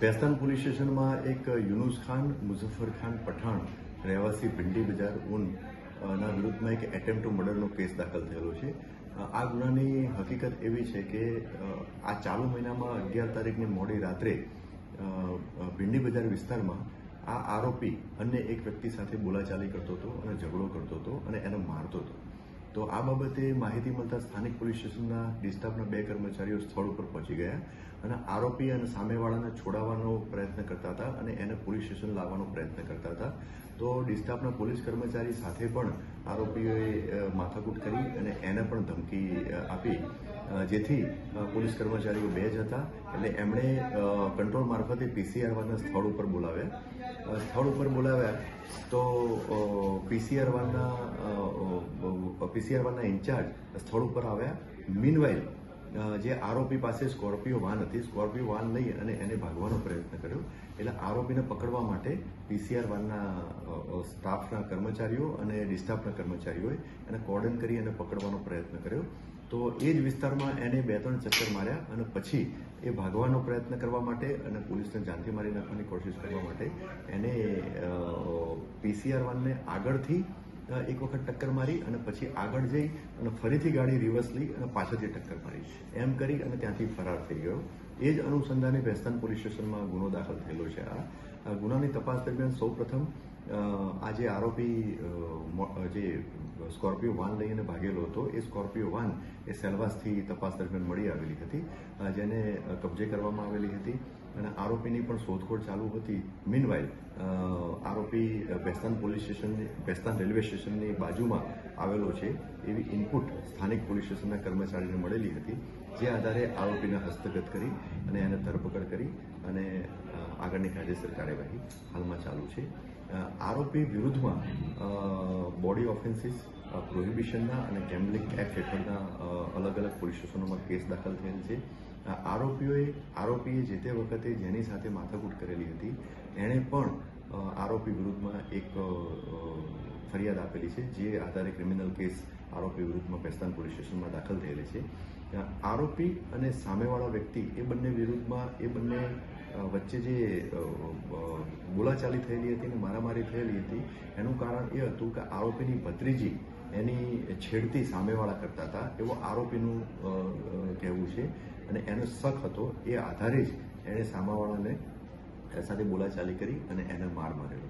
Bhestan police સ્ટેશનમાં એક યુનુસ ખાન મુઝફ્ફર ખાન પઠાણ રહેવાસી ભિંડી બજાર ના વિરુદ્ધમાં એક એટેમ્પ્ટ ટુ મર્ડરનો કેસ દાખલ થયેલો છે. આ ગુનાની હકીકત એવી છે કે આ ચાલુ મહિનામાં 11 તારીખની મોડી રાત્રે ભિંડી બજાર વિસ્તારમાં આ આરોપી અન્ય એક વ્યક્તિ સાથે બોલાચાલી કરતો હતો અને ઝઘડો કરતો હતો અને એને મારતો હતો. તો આ બાબતે માહિતી મળતા સ્થાનિક પોલીસ સ્ટેશનના ડિસ્ટાફના 2 કર્મચારીઓ સ્થળ ઉપર પહોંચી ગયા અને આરોપી અને સામેવાળાને છોડાવવાનો પ્રયત્ન કરતા હતા અને એને પોલીસ સ્ટેશન લાવવાનો પ્રયત્ન કરતા હતા. તો ડિસ્ટાફના પોલીસ કર્મચારી સાથે પણ આરોપીઓએ માથાકૂટ કરી અને એને પણ ધમકી આપી, જેથી પોલીસ કર્મચારીઓ 2 જ હતા એટલે એમણે કંટ્રોલ મારફતે PCR વાનના સ્થળ ઉપર બોલાવ્યા. તો PCR વાનના ઇન્ચાર્જ સ્થળ ઉપર આવ્યા. મીનવાઇલ જે આરોપી પાસે સ્કોર્પિયો વાન હતી, સ્કોર્પિયો વાન લઈ અને એને ભાગવાનો પ્રયત્ન કર્યો. એટલે આરોપીને પકડવા માટે PCR વાનના સ્ટાફના કર્મચારીઓ અને ડિસ્ટાફના કર્મચારીઓએ એને કોર્ડન કરી અને પકડવાનો પ્રયત્ન કર્યો. તો એ જ વિસ્તારમાં એને 2-3 ચક્કર માર્યા અને પછી એ ભાગવાનો પ્રયત્ન કરવા માટે અને પોલીસને જાનથી મારી નાખવાની કોશિશ કરવા માટે એને PCR વાનને આગળથી એક વખત ટક્કર મારી અને પછી આગળ જઈ અને ફરીથી ગાડી રિવર્સ લઈ અને પાછળથી ટક્કર મારી. એમ કરી અને ત્યાંથી ફરાર થઈ ગયો. એ જ અનુસંધાને ભેસ્તાન પોલીસ સ્ટેશનમાં ગુનો દાખલ થયેલો છે. આ ગુનાની તપાસ દરમિયાન સૌપ્રથમ આ જે આરોપી જે સ્કોર્પિયો વાન લઈને ભાગેલો હતો એ સ્કોર્પિયો વાન એ સેલવાસથી તપાસ દરમિયાન મળી આવેલી હતી, જેને કબજે કરવામાં આવેલી હતી અને આરોપીની પણ શોધખોળ ચાલુ હતી. મીનવાઇલ આરોપી ભેસ્તાન રેલવે સ્ટેશનની બાજુમાં આવેલો છે એવી ઇનપુટ સ્થાનિક પોલીસ સ્ટેશનના કર્મચારીને મળેલી હતી, જે આધારે આરોપીને હસ્તગત કરી અને એને ધરપકડ કરી અને આગળની કાયદેસર કાર્યવાહી હાલમાં ચાલુ છે. આરોપી વિરુદ્ધમાં બોડી ઓફેન્સીસ, પ્રોહિબિશનના અને ગેમ્બલિંગ એક્ટ હેઠળના અલગ અલગ પોલીસ સ્ટેશનોમાં કેસ દાખલ થયેલ છે. આરોપીએ જે તે વખતે જેની સાથે માથાકૂટ કરેલી હતી એણે પણ આરોપી વિરુદ્ધમાં એક ફરિયાદ આપેલી છે, જે આધારે ક્રિમિનલ કેસ આરોપી વિરુદ્ધમાં ભેસ્તાન પોલીસ સ્ટેશનમાં દાખલ થયેલી છે. આરોપી અને સામેવાળા વ્યક્તિ એ બંને વિરુદ્ધમાં એ બંને વચ્ચે જે બોલાચાલી થયેલી હતી અને મારામારી થયેલી હતી એનું કારણ એ હતું કે આરોપીની ભત્રીજી એની છેડતી સામેવાળા કરતા હતા એવો આરોપીનું કહેવું છે અને એનો શક હતો. એ આધારે જ એણે સામેવાળાને સાથે બોલાચાલી કરી અને એને માર મારેલો.